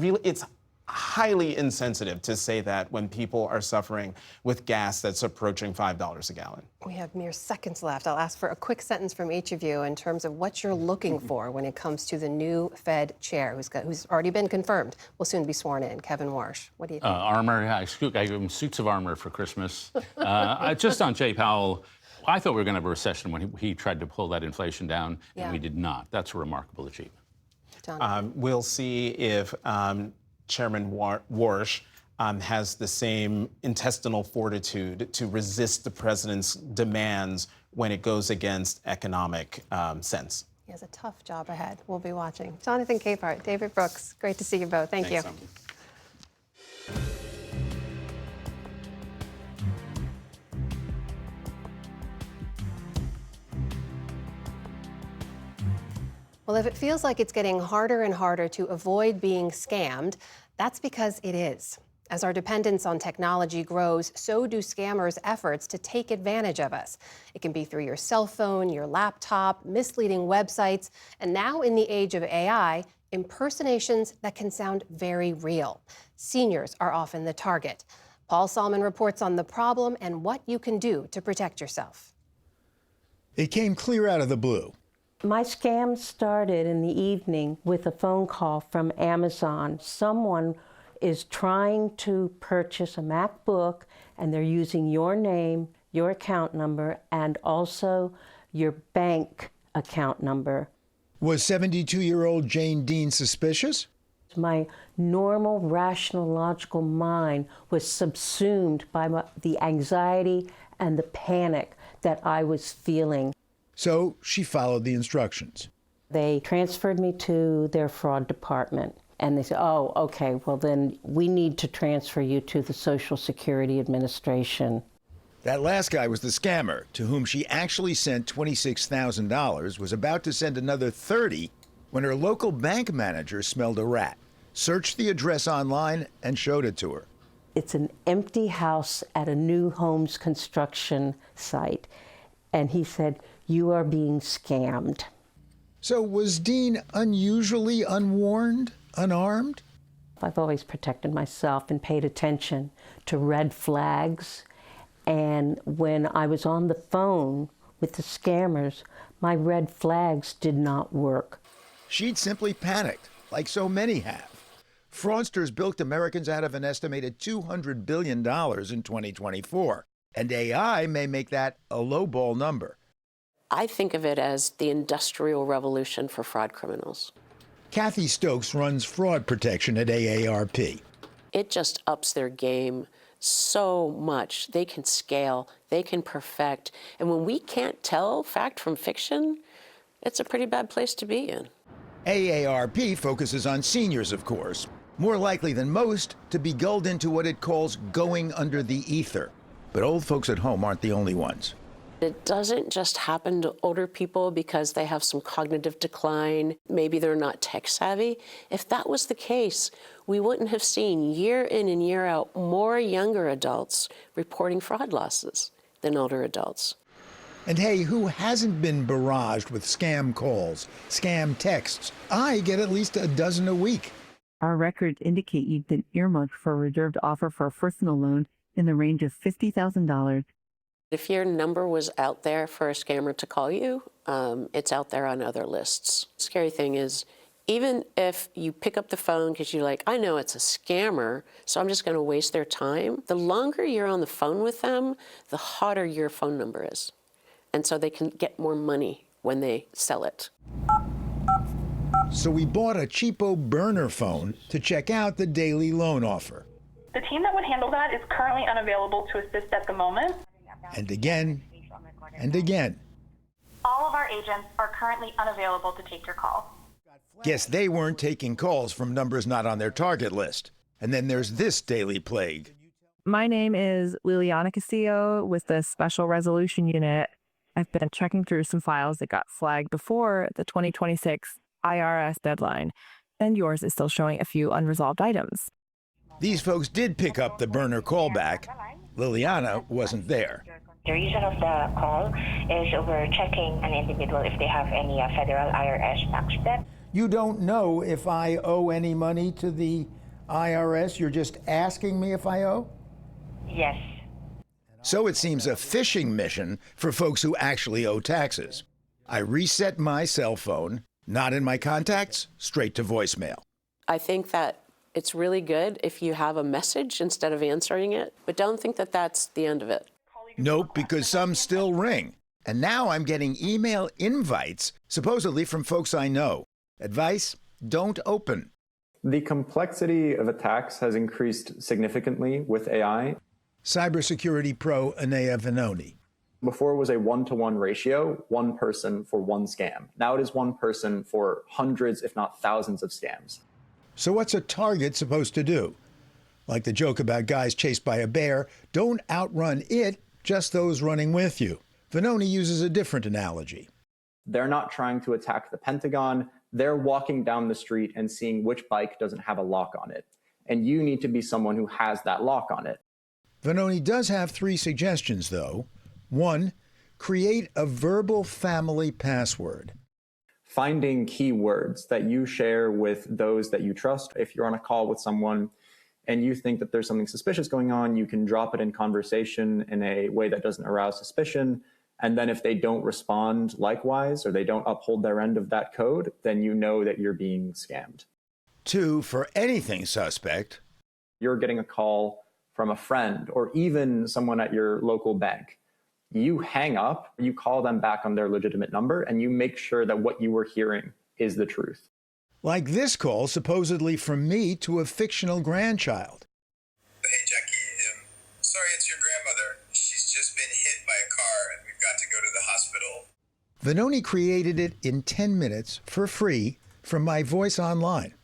highly insensitive to say that when people are suffering with gas that's approaching $5 a gallon. We have mere seconds left. I'll ask for a quick sentence from each of you in terms of what you're looking for when it comes to the new Fed chair, who's already been confirmed, will soon be sworn in. Kevin Warsh, what do you think? Armor. I gave him suits of armor for Christmas. Just on Jay Powell, I thought we were going to have a recession when he tried to pull that inflation down, and we did not. That's a remarkable achievement. John? We'll see if Chairman Warsh has the same intestinal fortitude to resist the president's demands when it goes against economic sense. He has a tough job ahead. We'll be watching. Jonathan Capehart, David Brooks, great to see you both. Thank you. Well, if it feels like it's getting harder and harder to avoid being scammed, that's because it is. As our dependence on technology grows, so do scammers' efforts to take advantage of us. It can be through your cell phone, your laptop, misleading websites, and now in the age of AI, impersonations that can sound very real. Seniors are often the target. Paul Salmon reports on the problem and what you can do to protect yourself. It came clear out of the blue. My scam started in the evening with a phone call from Amazon. Someone is trying to purchase a MacBook, and they're using your name, your account number, and also your bank account number. Was 72-year-old Jane Dean suspicious? My normal, rational, logical mind was subsumed by the anxiety and the panic that I was feeling. So she followed the instructions. They transferred me to their fraud department. And they said, oh, okay, well then we need to transfer you to the Social Security Administration. That last guy was the scammer, to whom she actually sent $26,000, was about to send another $30,000 when her local bank manager smelled a rat, searched the address online, and showed it to her. It's an empty house at a new homes construction site. And he said, you are being scammed. So was Dean unusually unwarned, unarmed? I've always protected myself and paid attention to red flags. And when I was on the phone with the scammers, my red flags did not work. She'd simply panicked, like so many have. Fraudsters bilked Americans out of an estimated $200 billion in 2024. And AI may make that a lowball number. I think of it as the industrial revolution for fraud criminals. Kathy Stokes runs fraud protection at AARP. It just ups their game so much. They can scale, they can perfect. And when we can't tell fact from fiction, it's a pretty bad place to be in. AARP focuses on seniors, of course, more likely than most to be gulled into what it calls going under the ether. But old folks at home aren't the only ones. It doesn't just happen to older people because they have some cognitive decline. Maybe they're not tech savvy. If that was the case, we wouldn't have seen year in and year out more younger adults reporting fraud losses than older adults. And hey, who hasn't been barraged with scam calls, scam texts? I get at least a dozen a week. Our records indicate you've been earmarked for a reserved offer for a personal loan in the range of $50,000. If your number was out there for a scammer to call you, it's out there on other lists. The scary thing is, even if you pick up the phone because you're like, I know it's a scammer, so I'm just going to waste their time, the longer you're on the phone with them, the hotter your phone number is. And so they can get more money when they sell it. So we bought a cheapo burner phone to check out the daily loan offer. The team that would handle that is currently unavailable to assist at the moment. And again, and again. All of our agents are currently unavailable to take your call. Guess they weren't taking calls from numbers not on their target list. And then there's this daily plague. My name is Liliana Castillo with the Special Resolution Unit. I've been checking through some files that got flagged before the 2026 IRS deadline, and yours is still showing a few unresolved items. These folks did pick up the burner callback. Liliana wasn't there. The reason of the call is we're checking an individual if they have any federal IRS tax debt. You don't know if I owe any money to the IRS. You're just asking me if I owe? Yes. So it seems a phishing mission for folks who actually owe taxes. I reset my cell phone, not in my contacts, straight to voicemail. I think that it's really good if you have a message instead of answering it, but don't think that that's the end of it. Nope, because some still ring. And now I'm getting email invites, supposedly from folks I know. Advice: don't open. The complexity of attacks has increased significantly with AI. Cybersecurity pro Anaya Venoni. Before it was a one-to-one ratio, one person for one scam. Now it is one person for hundreds, if not thousands of scams. So what's a target supposed to do? Like the joke about guys chased by a bear, don't outrun it, just those running with you. Venoni uses a different analogy. They're not trying to attack the Pentagon. They're walking down the street and seeing which bike doesn't have a lock on it. And you need to be someone who has that lock on it. Venoni does have 3 suggestions, though. 1, create a verbal family password. Finding keywords that you share with those that you trust. If you're on a call with someone and you think that there's something suspicious going on, you can drop it in conversation in a way that doesn't arouse suspicion. And then if they don't respond likewise, or they don't uphold their end of that code, then you know that you're being scammed. 2, for anything suspect. You're getting a call from a friend or even someone at your local bank. You hang up, you call them back on their legitimate number, and you make sure that what you were hearing is the truth. Like this call, supposedly from me to a fictional grandchild. Hey, Jackie, sorry, it's your grandmother. She's just been hit by a car, and we've got to go to the hospital. Venoni created it in 10 minutes for free from my voice online.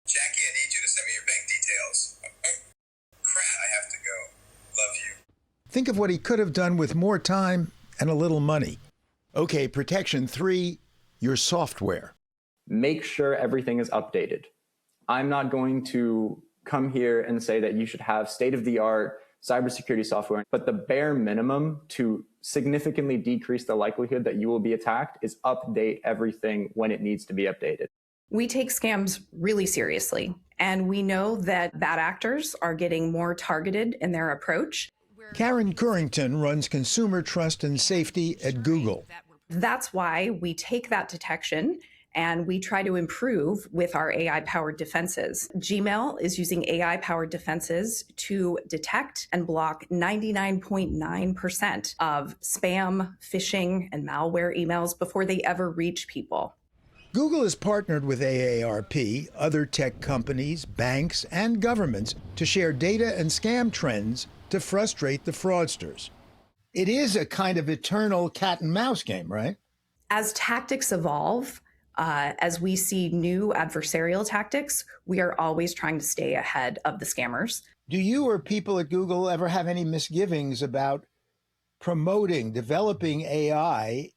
Jackie, I need you to send me your bank details. Oh, crap, I have to go. Love you. Think of what he could have done with more time and a little money. Okay, protection 3, your software. Make sure everything is updated. I'm not going to come here and say that you should have state-of-the-art cybersecurity software, but the bare minimum to significantly decrease the likelihood that you will be attacked is update everything when it needs to be updated. We take scams really seriously, and we know that bad actors are getting more targeted in their approach. Karen Currington runs consumer trust and safety at Google. That's why we take that detection and we try to improve with our AI-powered defenses. Gmail is using AI-powered defenses to detect and block 99.9% of spam, phishing, and malware emails before they ever reach people. Google has partnered with AARP, other tech companies, banks, and governments to share data and scam trends to frustrate the fraudsters. It is a kind of eternal cat and mouse game, right? As tactics evolve, as we see new adversarial tactics, we are always trying to stay ahead of the scammers. Do you or people at Google ever have any misgivings about developing AI,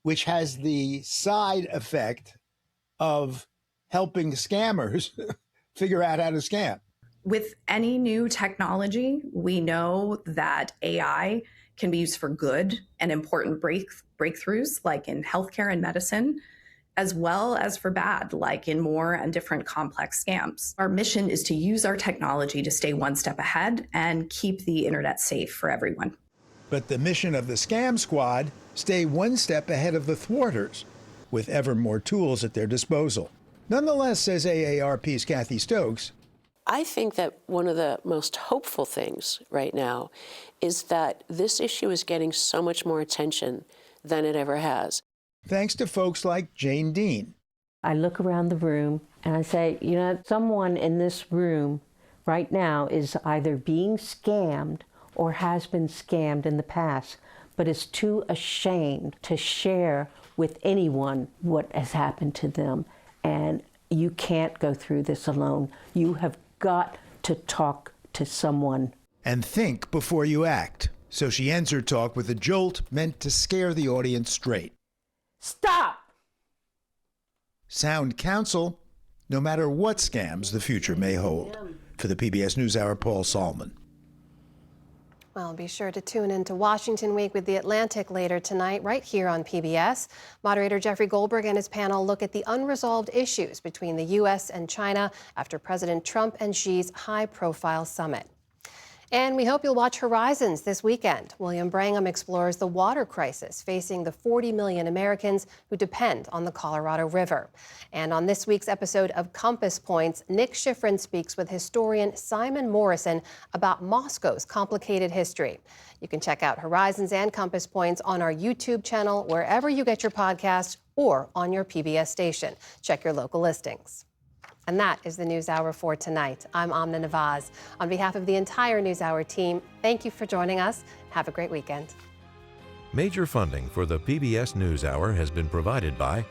which has the side effect of helping scammers figure out how to scam? With any new technology, we know that AI can be used for good and important breakthroughs, like in healthcare and medicine, as well as for bad, like in more and different complex scams. Our mission is to use our technology to stay one step ahead and keep the internet safe for everyone. But the mission of the Scam Squad, stay one step ahead of the thwarters, with ever more tools at their disposal. Nonetheless, says AARP's Kathy Stokes, I think that one of the most hopeful things right now is that this issue is getting so much more attention than it ever has. Thanks to folks like Jane Dean. I look around the room and I say, you know, someone in this room right now is either being scammed or has been scammed in the past, but is too ashamed to share with anyone what has happened to them. And you can't go through this alone. You have got to talk to someone. And think before you act. So she ends her talk with a jolt meant to scare the audience straight. Stop! Sound counsel, no matter what scams the future may hold. For the PBS News Hour, Paul Salman. Well, be sure to tune in to Washington Week with The Atlantic later tonight, right here on PBS. Moderator Jeffrey Goldberg and his panel look at the unresolved issues between the U.S. and China after President Trump and Xi's high-profile summit. And we hope you'll watch Horizons this weekend. William Brangham explores the water crisis facing the 40 million Americans who depend on the Colorado River. And on this week's episode of Compass Points, Nick Schifrin speaks with historian Simon Morrison about Moscow's complicated history. You can check out Horizons and Compass Points on our YouTube channel, wherever you get your podcasts, or on your PBS station. Check your local listings. And that is the NewsHour for tonight. I'm Amna Nawaz. On behalf of the entire NewsHour team, thank you for joining us. Have a great weekend. Major funding for the PBS NewsHour has been provided by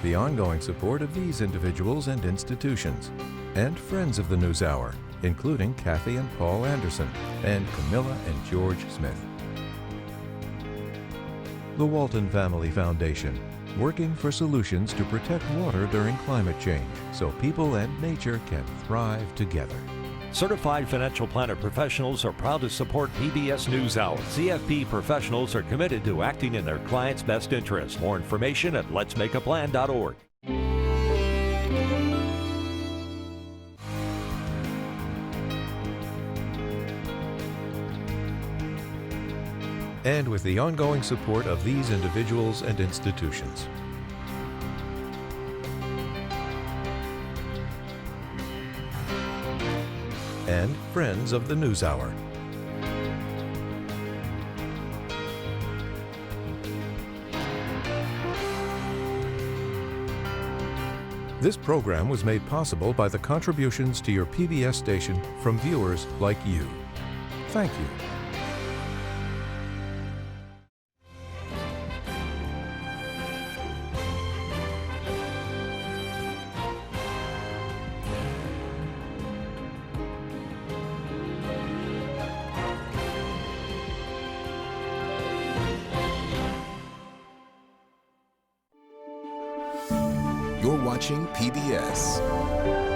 the ongoing support of these individuals and institutions, and friends of the NewsHour, including Kathy and Paul Anderson, and Camilla and George Smith. The Walton Family Foundation, working for solutions to protect water during climate change so people and nature can thrive together. Certified financial planner professionals are proud to support PBS NewsHour. CFP professionals are committed to acting in their clients' best interest. More information at letsmakeaplan.org. And with the ongoing support of these individuals and institutions. And friends of the NewsHour. This program was made possible by the contributions to your PBS station from viewers like you. Thank you. You're watching PBS.